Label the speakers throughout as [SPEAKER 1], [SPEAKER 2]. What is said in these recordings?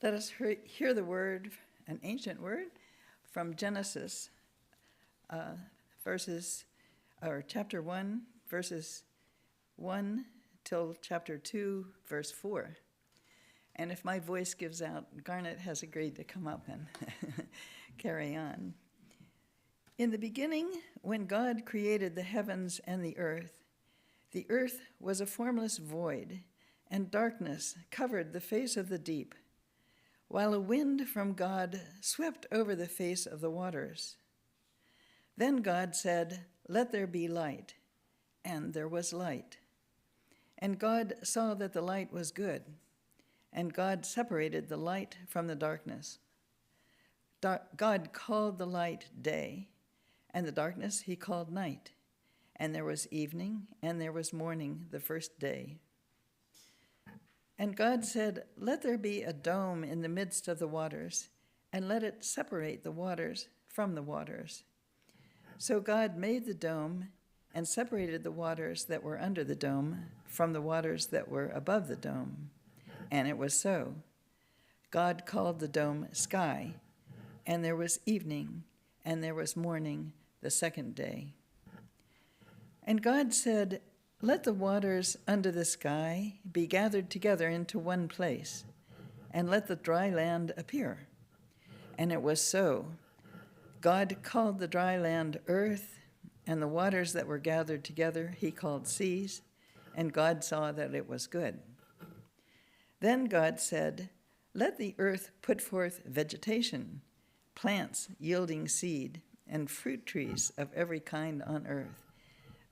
[SPEAKER 1] Let us hear the word, an ancient word, from Genesis, chapter 1, verses 1 till chapter 2, verse 4. And if my voice gives out, Garnet has agreed to come up and carry on. In the beginning, when God created the heavens and the earth was a formless void, and darkness covered the face of the deep, while a wind from God swept over the face of the waters. Then God said, "Let there be light," and there was light. And God saw that the light was good, and God separated the light from the darkness. God called the light day, and the darkness he called night. And there was evening, and there was morning the first day. And God said, "Let there be a dome in the midst of the waters, and let it separate the waters from the waters." So God made the dome and separated the waters that were under the dome from the waters that were above the dome. And it was so. God called the dome sky, and there was evening, and there was morning the second day. And God said, "Let the waters under the sky be gathered together into one place, and let the dry land appear." And it was so. God called the dry land earth, and the waters that were gathered together he called seas, and God saw that it was good. Then God said, "Let the earth put forth vegetation, plants yielding seed, and fruit trees of every kind on earth,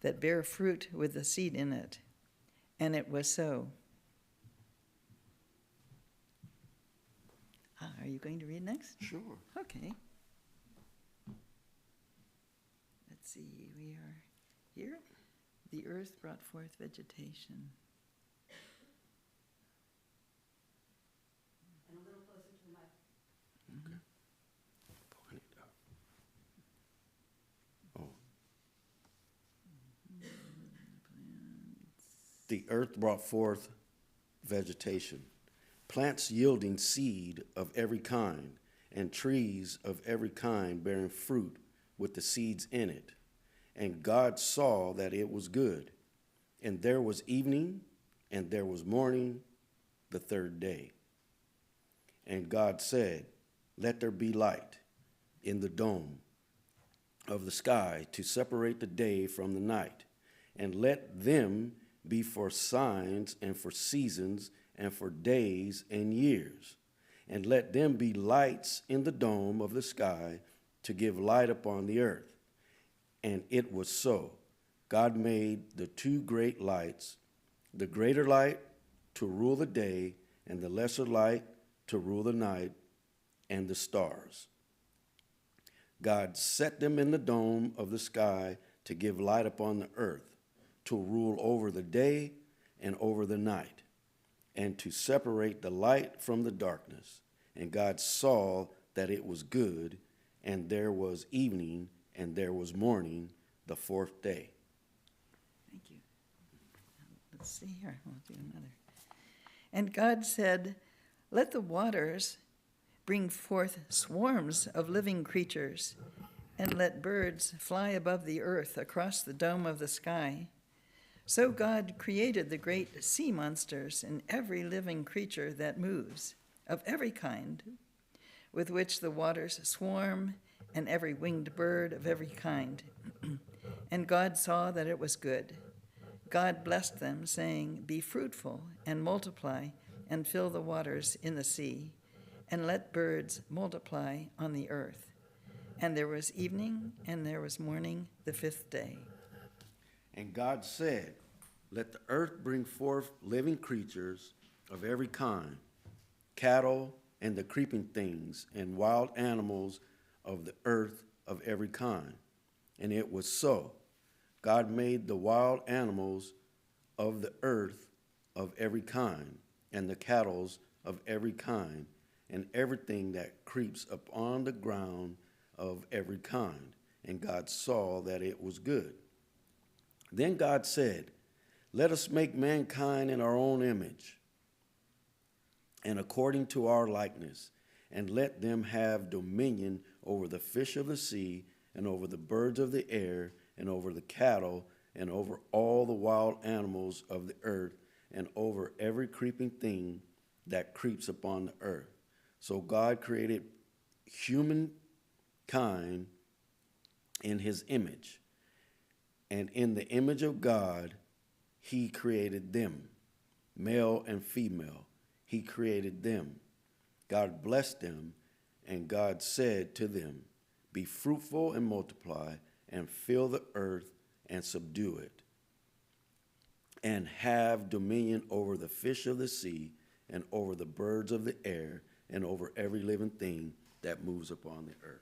[SPEAKER 1] that bear fruit with the seed in it." And it was so. Are you going to read next?
[SPEAKER 2] Sure.
[SPEAKER 1] Okay. Let's see, we are here. The earth brought forth vegetation.
[SPEAKER 3] And a little closer to the mic.
[SPEAKER 2] Okay. Point it up. Oh. The earth brought forth vegetation, plants yielding seed of every kind, and trees of every kind bearing fruit with the seeds in it. And God saw that it was good. And there was evening, and there was morning, the third day. And God said, "Let there be light in the dome of the sky to separate the day from the night, and let them be for signs and for seasons and for days and years. And let them be lights in the dome of the sky to give light upon the earth." And it was so. God made the two great lights, the greater light to rule the day, and the lesser light to rule the night, and the stars. God set them in the dome of the sky to give light upon the earth, to rule over the day and over the night, and to separate the light from the darkness. And God saw that it was good, and there was evening, and there was morning, the fourth day.
[SPEAKER 1] Thank you. Let's see here. We'll do another. And God said, "Let the waters bring forth swarms of living creatures, and let birds fly above the earth across the dome of the sky." So God created the great sea monsters and every living creature that moves, of every kind, with which the waters swarm, and every winged bird of every kind. And God saw that it was good. God blessed them, saying, "Be fruitful and multiply, and fill the waters in the sea, and let birds multiply on the earth." And there was evening, and there was morning the fifth day.
[SPEAKER 2] And God said, "Let the earth bring forth living creatures of every kind, cattle and the creeping things, and wild animals of the earth of every kind." And it was so. God made the wild animals of the earth of every kind, and the cattle of every kind, and everything that creeps upon the ground of every kind. And God saw that it was good. Then God said, "Let us make mankind in our own image, and according to our likeness, and let them have dominion over the fish of the sea, and over the birds of the air, and over the cattle, and over all the wild animals of the earth, and over every creeping thing that creeps upon the earth. So God created humankind in his image, and in the image of God he created them, male and female. He created them. God blessed them, and God said to them, "Be fruitful and multiply, and fill the earth and subdue it, and have dominion over the fish of the sea, and over the birds of the air, and over every living thing that moves upon the earth."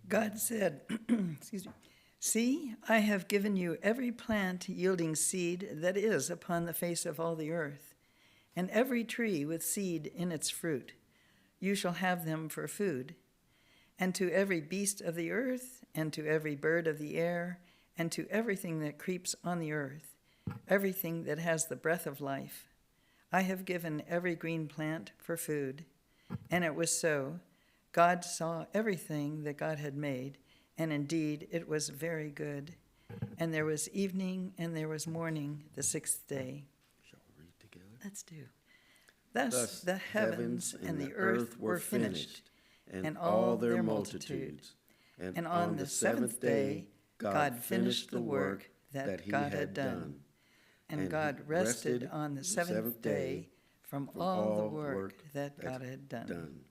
[SPEAKER 1] God said, excuse me, "See, I have given you every plant yielding seed that is upon the face of all the earth, and every tree with seed in its fruit. You shall have them for food. And to every beast of the earth, and to every bird of the air, and to everything that creeps on the earth, everything that has the breath of life, I have given every green plant for food." And it was so. God saw everything that God had made, and indeed it was very good. And there was evening and there was morning the sixth day.
[SPEAKER 2] Shall we read together?
[SPEAKER 1] Let's do. Thus the heavens and the earth were finished, and all their multitudes. And on the seventh day God finished the work that God had done. And God rested on the seventh day from all the work that God had done.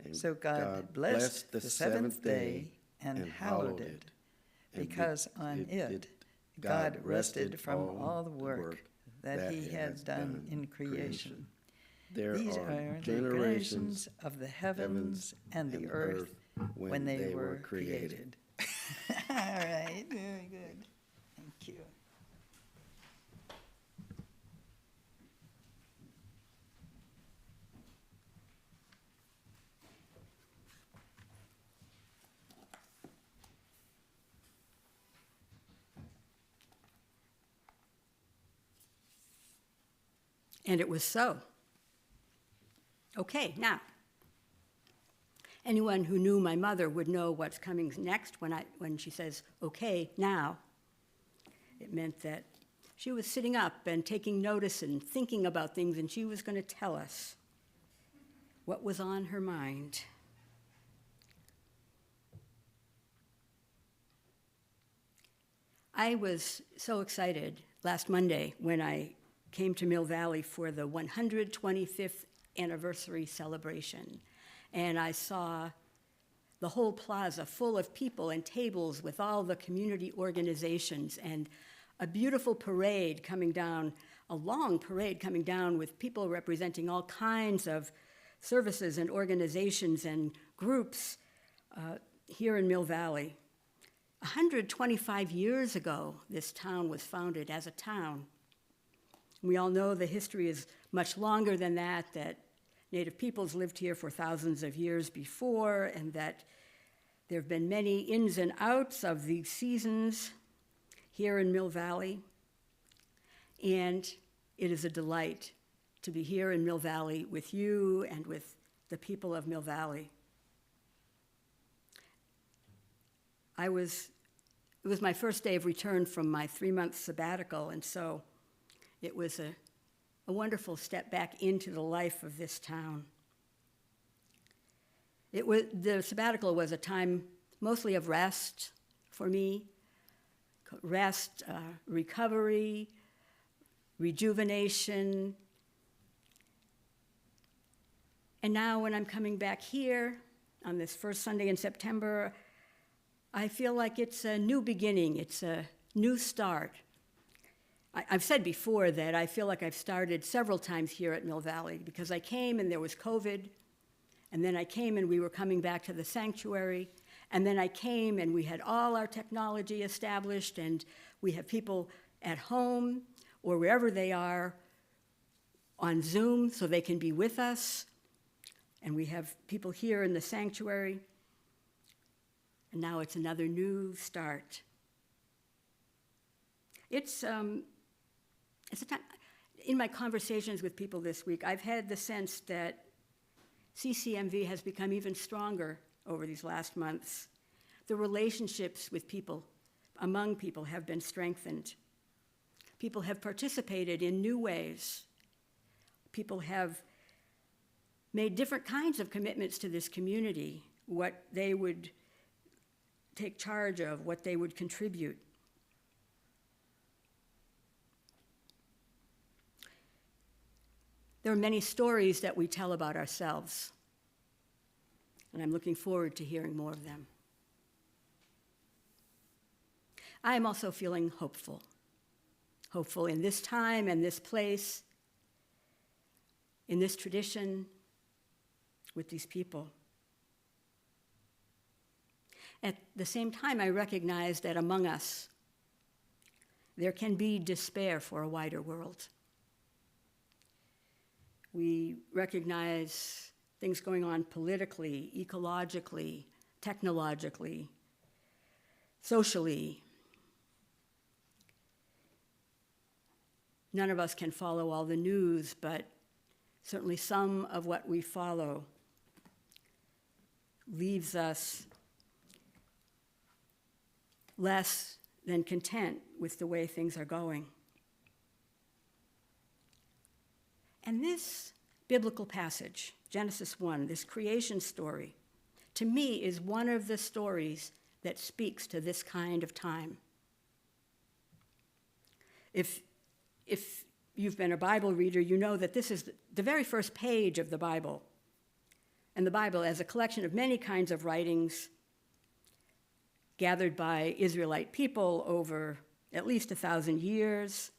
[SPEAKER 2] And
[SPEAKER 1] So God blessed the seventh day and hallowed it, because on it God rested from all the work that he had done in creation. These are the generations of the heavens and the earth when they were created. All right, very good. Thank you.
[SPEAKER 4] And it was so. Okay, now, anyone who knew my mother would know what's coming next when she says, "Okay, now." It meant that she was sitting up and taking notice and thinking about things, and she was going to tell us what was on her mind. I was so excited last Monday when I came to Mill Valley for the 125th anniversary celebration. And I saw the whole plaza full of people and tables with all the community organizations, and a beautiful parade coming down, a long parade coming down with people representing all kinds of services and organizations and groups here in Mill Valley. 125 years ago, this town was founded as a town. We all know the history is much longer than that Native peoples lived here for thousands of years before, and that there have been many ins and outs of these seasons here in Mill Valley. And it is a delight to be here in Mill Valley with you and with the people of Mill Valley. It was my first day of return from my 3-month sabbatical, and so it was a wonderful step back into the life of this town. The sabbatical was a time mostly of rest for me, rest, recovery, rejuvenation. And now when I'm coming back here on this first Sunday in September, I feel like it's a new beginning, it's a new start. I've said before that I feel like I've started several times here at Mill Valley, because I came and there was COVID, and then I came and we were coming back to the sanctuary, and then I came and we had all our technology established, and we have people at home or wherever they are on Zoom so they can be with us, and we have people here in the sanctuary, and now it's another new start. It's a time. in my conversations with people this week, I've had the sense that CCMV has become even stronger over these last months. The relationships with people, among people, have been strengthened. People have participated in new ways. People have made different kinds of commitments to this community, what they would take charge of, what they would contribute. There are many stories that we tell about ourselves, and I'm looking forward to hearing more of them. I am also feeling hopeful. Hopeful in this time and this place, in this tradition, with these people. At the same time, I recognize that among us, there can be despair for a wider world. We recognize things going on politically, ecologically, technologically, socially. None of us can follow all the news, but certainly some of what we follow leaves us less than content with the way things are going. And this biblical passage, Genesis 1, this creation story, to me is one of the stories that speaks to this kind of time. If you've been a Bible reader, you know that this is the very first page of the Bible. And the Bible as a collection of many kinds of writings gathered by Israelite people over at least 1,000 years,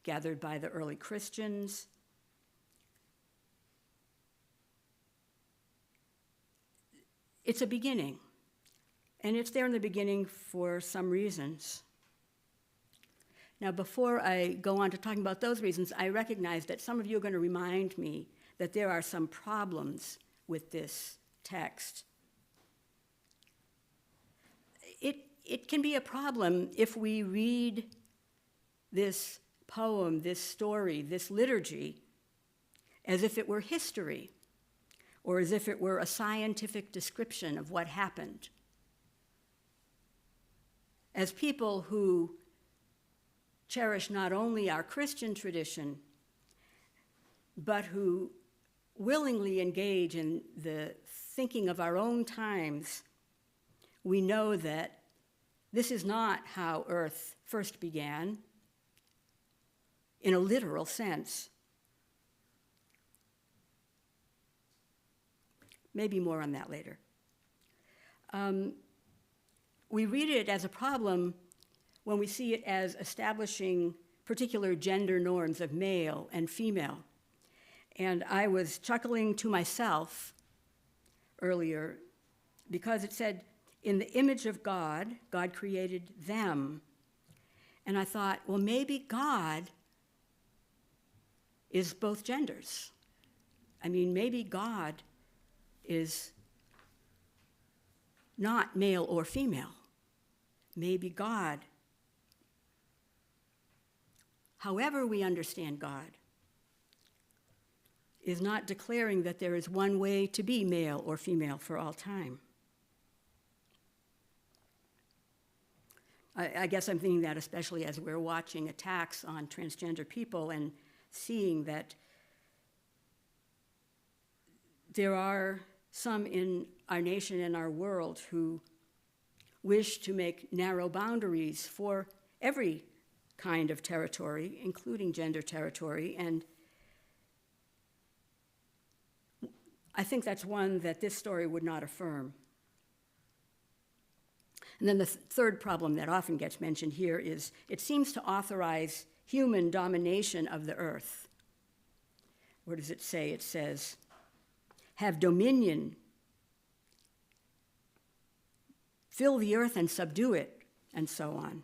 [SPEAKER 4] gathered by the early Christians. It's a beginning, and it's there in the beginning for some reasons. Now, before I go on to talking about those reasons, I recognize that some of you are going to remind me that there are some problems with this text. It can be a problem if we read this poem, this story, this liturgy, as if it were history, or as if it were a scientific description of what happened. As people who cherish not only our Christian tradition, but who willingly engage in the thinking of our own times, we know that this is not how Earth first began in a literal sense. Maybe more on that later. We read it as a problem when we see it as establishing particular gender norms of male and female. And I was chuckling to myself earlier because it said, in the image of God, God created them. And I thought, well, maybe God is both genders. I mean, maybe God is not male or female. Maybe God, however we understand God, is not declaring that there is one way to be male or female for all time. I guess I'm thinking that especially as we're watching attacks on transgender people and seeing that there are some in our nation and our world who wish to make narrow boundaries for every kind of territory, including gender territory, and I think that's one that this story would not affirm. And then the third problem that often gets mentioned here is it seems to authorize human domination of the earth. What does it say? It says, have dominion, fill the earth and subdue it, and so on.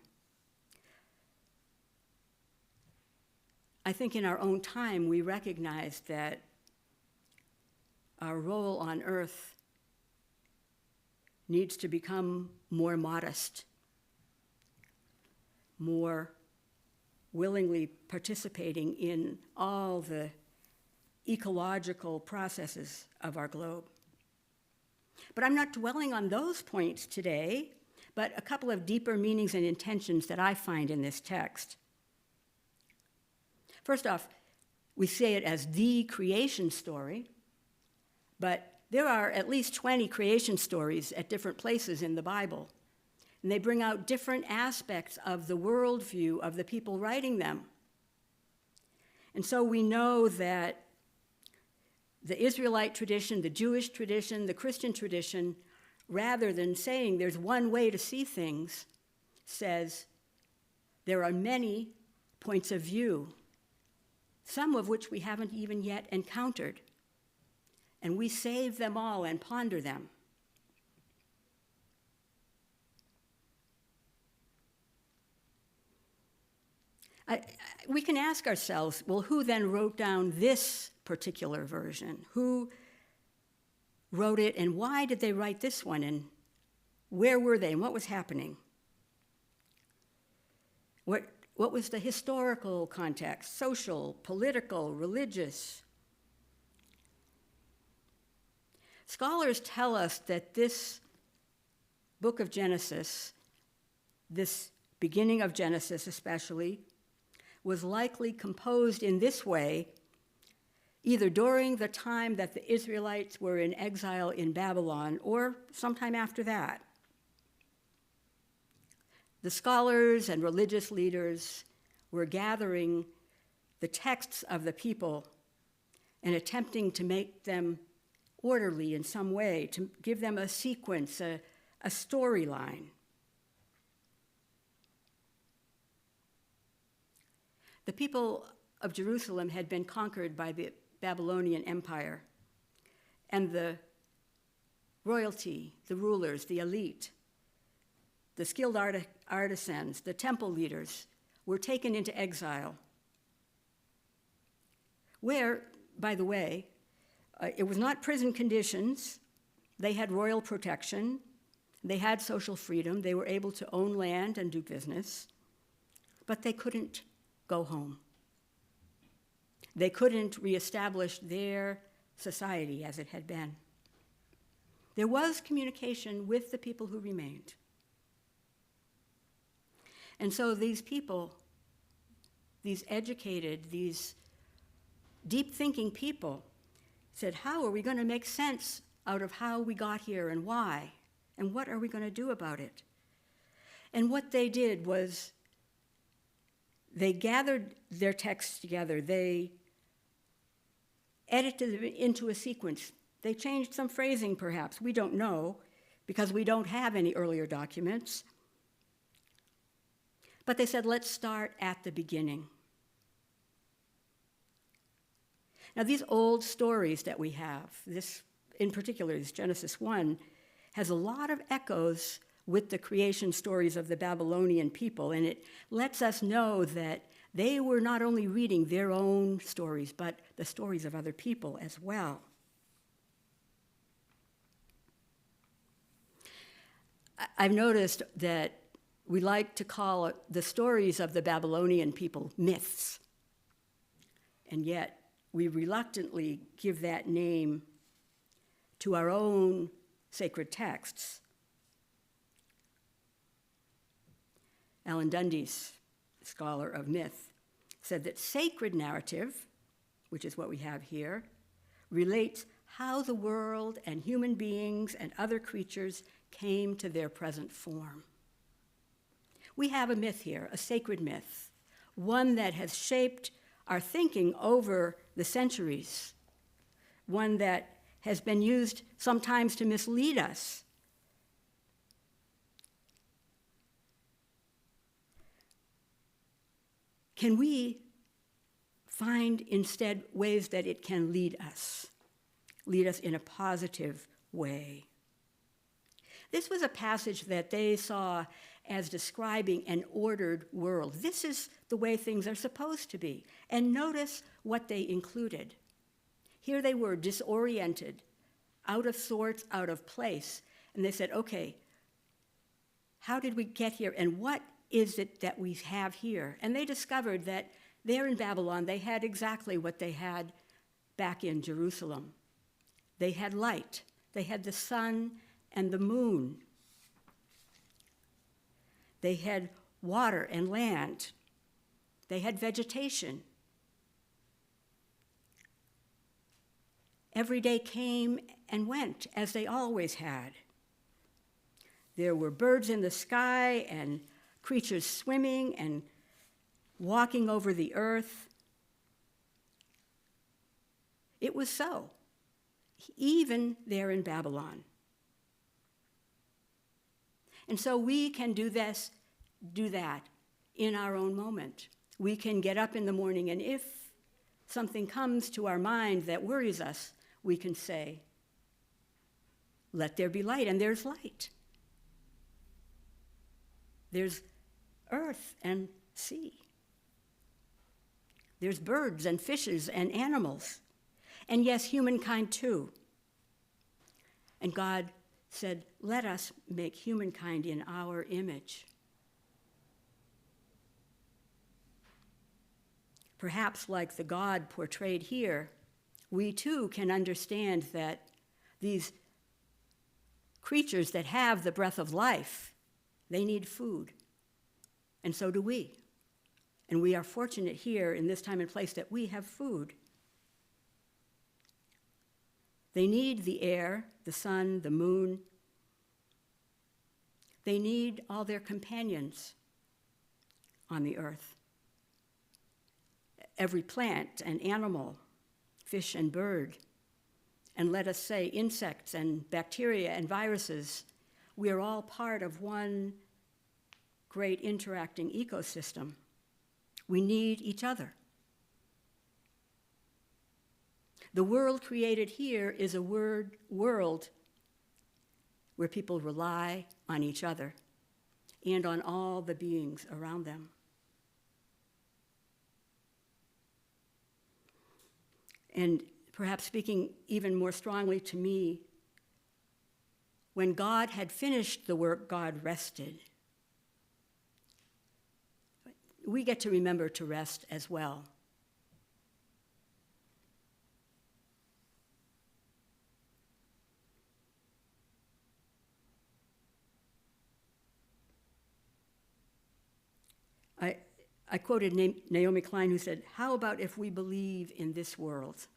[SPEAKER 4] I think in our own time we recognize that our role on earth needs to become more modest, more willingly participating in all the ecological processes of our globe. But I'm not dwelling on those points today, but a couple of deeper meanings and intentions that I find in this text. First off, we say it as the creation story, but there are at least 20 creation stories at different places in the Bible, and they bring out different aspects of the worldview of the people writing them. And so we know that the Israelite tradition, the Jewish tradition, the Christian tradition, rather than saying there's one way to see things, says there are many points of view, some of which we haven't even yet encountered, and we save them all and ponder them. We can ask ourselves, well, who then wrote down this particular version? Who wrote it, and why did they write this one, and where were they, and what was happening? What was the historical context, social, political, religious? Scholars tell us that this book of Genesis, this beginning of Genesis especially, was likely composed in this way either during the time that the Israelites were in exile in Babylon or sometime after that. The scholars and religious leaders were gathering the texts of the people and attempting to make them orderly in some way, to give them a sequence, a storyline. The people of Jerusalem had been conquered by the Babylonian Empire, and the royalty, the rulers, the elite, the skilled artisans, the temple leaders were taken into exile, where, by the way, it was not prison conditions. They had royal protection. They had social freedom. They were able to own land and do business, but they couldn't go home. They couldn't reestablish their society as it had been. There was communication with the people who remained. And so these people, these educated, these deep-thinking people, said, how are we going to make sense out of how we got here and why? And what are we going to do about it? And what they did was they gathered their texts together. They edited it into a sequence. They changed some phrasing, perhaps. We don't know, because we don't have any earlier documents. But they said, let's start at the beginning. Now, these old stories that we have, this in particular, this Genesis 1, has a lot of echoes with the creation stories of the Babylonian people, and it lets us know that they were not only reading their own stories, but the stories of other people as well. I've noticed that we like to call the stories of the Babylonian people myths, and yet we reluctantly give that name to our own sacred texts. Alan Dundee's scholar of myth said that sacred narrative, which is what we have here, relates how the world and human beings and other creatures came to their present form. We have a myth here, a sacred myth, one that has shaped our thinking over the centuries, one that has been used sometimes to mislead us. Can we find instead ways that it can lead us in a positive way? This was a passage that they saw as describing an ordered world. This is the way things are supposed to be. And notice what they included. Here they were, disoriented, out of sorts, out of place. And they said, okay, how did we get here? And what is it that we have here? And they discovered that there in Babylon, they had exactly what they had back in Jerusalem. They had light. They had the sun and the moon. They had water and land. They had vegetation. Every day came and went, as they always had. There were birds in the sky and creatures swimming and walking over the earth. It was so, even there in Babylon. And so we can do this, do that in our own moment. We can get up in the morning, and if something comes to our mind that worries us, we can say, let there be light, and there's light. There's earth and sea. There's birds and fishes and animals. And yes, humankind too. And God said, let us make humankind in our image. Perhaps like the God portrayed here, we too can understand that these creatures that have the breath of life, they need food. And so do we. And we are fortunate here in this time and place that we have food. They need the air, the sun, the moon. They need all their companions on the earth. Every plant and animal, fish and bird, and let us say insects and bacteria and viruses, we are all part of one great interacting ecosystem. We need each other. The world created here is a world where people rely on each other and on all the beings around them. And perhaps speaking even more strongly to me, when God had finished the work, God rested. We get to remember to rest as well. I quoted Naomi Klein, who said, "How about if we believe in this world?"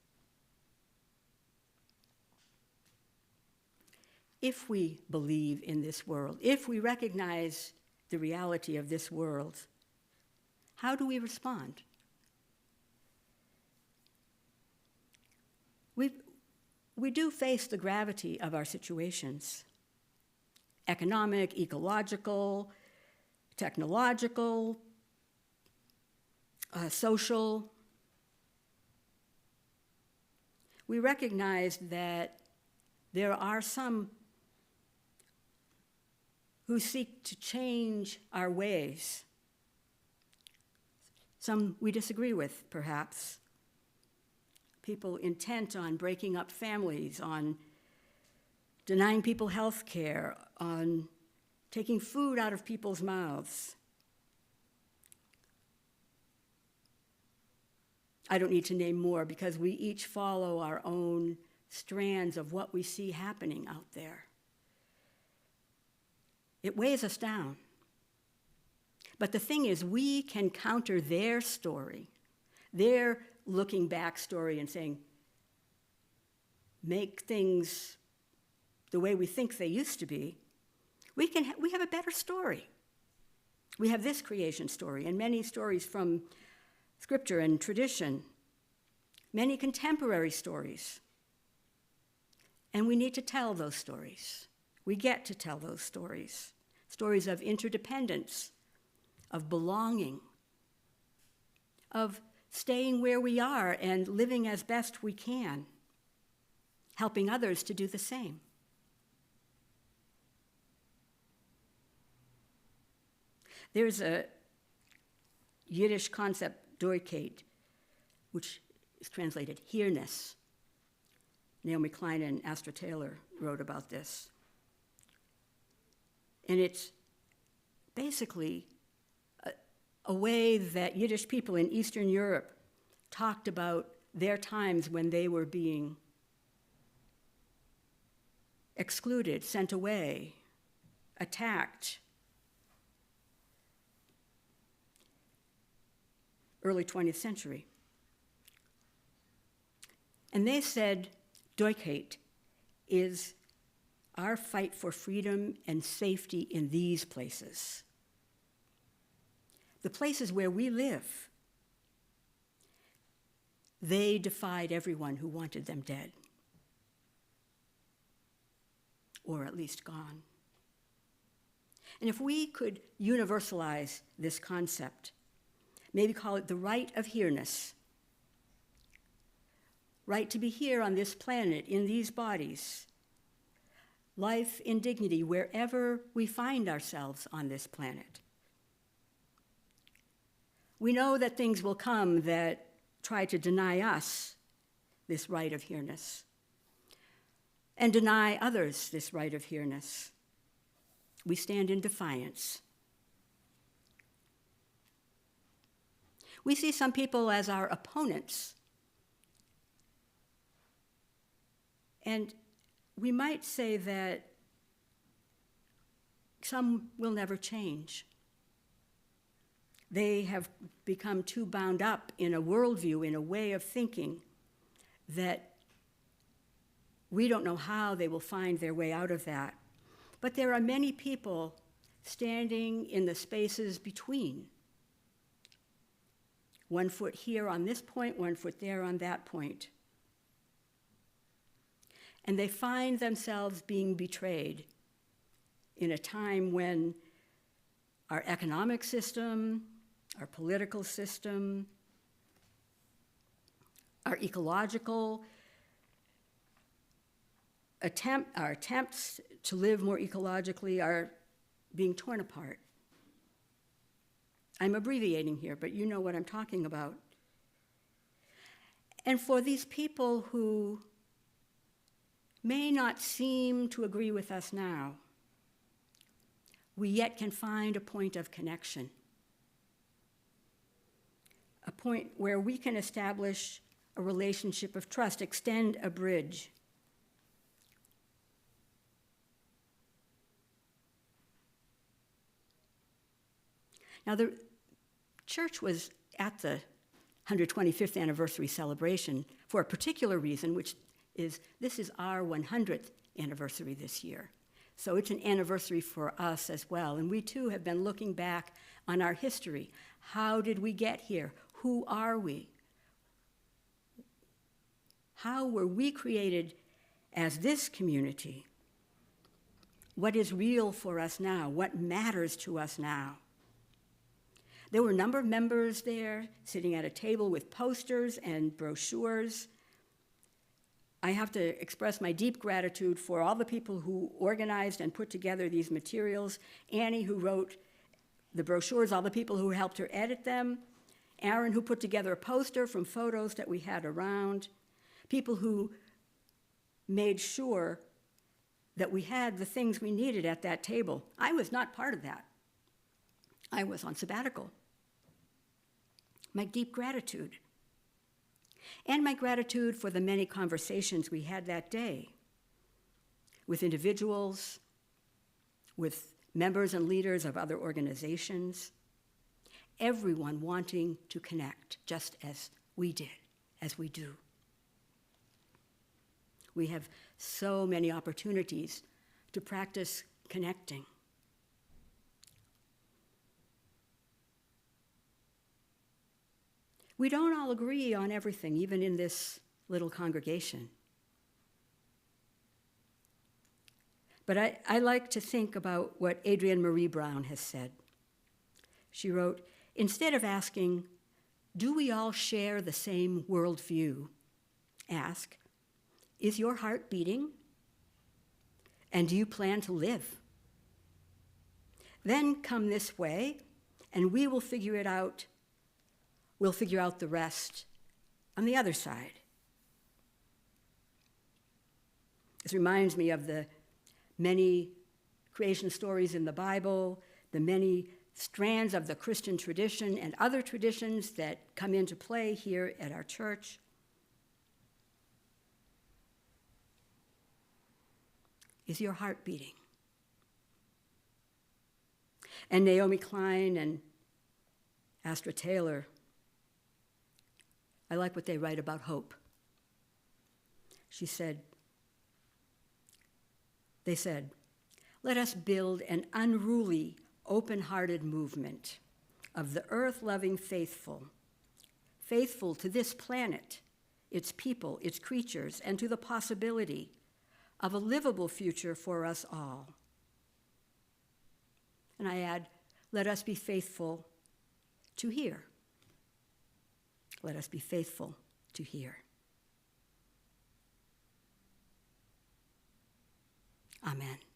[SPEAKER 4] If we believe in this world, if we recognize the reality of this world, how do we respond? We do face the gravity of our situations. Economic, ecological, technological, social. We recognize that there are some who seek to change our ways. Some we disagree with, perhaps. People intent on breaking up families, on denying people health care, on taking food out of people's mouths. I don't need to name more because we each follow our own strands of what we see happening out there. It weighs us down. But the thing is, we can counter their story, their looking back story and saying, make things the way we think they used to be. We have a better story. We have this creation story and many stories from Scripture and tradition, many contemporary stories. And we need to tell those stories. We get to tell those stories, stories of interdependence, of belonging, of staying where we are and living as best we can, helping others to do the same. There's a Yiddish concept, Doikate, which is translated here-ness. Naomi Klein and Astra Taylor wrote about this. And it's basically a way that Yiddish people in Eastern Europe talked about their times when they were being excluded, sent away, attacked. Early 20th century. And they said, Deutschheit is our fight for freedom and safety in these places. The places where we live. They defied everyone who wanted them dead, or at least gone. And if we could universalize this concept, maybe call it the right of here-ness, right to be here on this planet, in these bodies, life in dignity wherever we find ourselves on this planet. We know that things will come that try to deny us this right of here-ness and deny others this right of here-ness. We stand in defiance. We see some people as our opponents. And we might say that some will never change. They have become too bound up in a worldview, in a way of thinking, that we don't know how they will find their way out of that. But there are many people standing in the spaces between. 1 foot here on this point, 1 foot there on that point. And they find themselves being betrayed in a time when our economic system, our political system, our ecological our attempts to live more ecologically are being torn apart. I'm abbreviating here, but you know what I'm talking about. And for these people who may not seem to agree with us now, we yet can find a point of connection, a point where we can establish a relationship of trust, extend a bridge. Now, the church was at the 125th anniversary celebration for a particular reason, which is this is our 100th anniversary this year. So it's an anniversary for us as well. And we too have been looking back on our history. How did we get here? Who are we? How were we created as this community? What is real for us now? What matters to us now? There were a number of members there sitting at a table with posters and brochures. I have to express my deep gratitude for all the people who organized and put together these materials. Annie, who wrote the brochures, all the people who helped her edit them. Aaron, who put together a poster from photos that we had around. People who made sure that we had the things we needed at that table. I was not part of that. I was on sabbatical. My deep gratitude. And my gratitude for the many conversations we had that day with individuals, with members and leaders of other organizations, everyone wanting to connect just as we did, as we do. We have so many opportunities to practice connecting. We don't all agree on everything, even in this little congregation. But I like to think about what Adrienne Marie Brown has said. She wrote, instead of asking, do we all share the same worldview? Ask, is your heart beating? And do you plan to live? Then come this way, and we will figure it out. We'll figure out the rest on the other side. This reminds me of the many creation stories in the Bible, the many strands of the Christian tradition and other traditions that come into play here at our church. Is your heart beating? And Naomi Klein and Astra Taylor, I like what they write about hope. They said, let us build an unruly, open-hearted movement of the earth-loving faithful to this planet, its people, its creatures, and to the possibility of a livable future for us all. And I add, let us be faithful to hear. Let us be faithful to hear. Amen.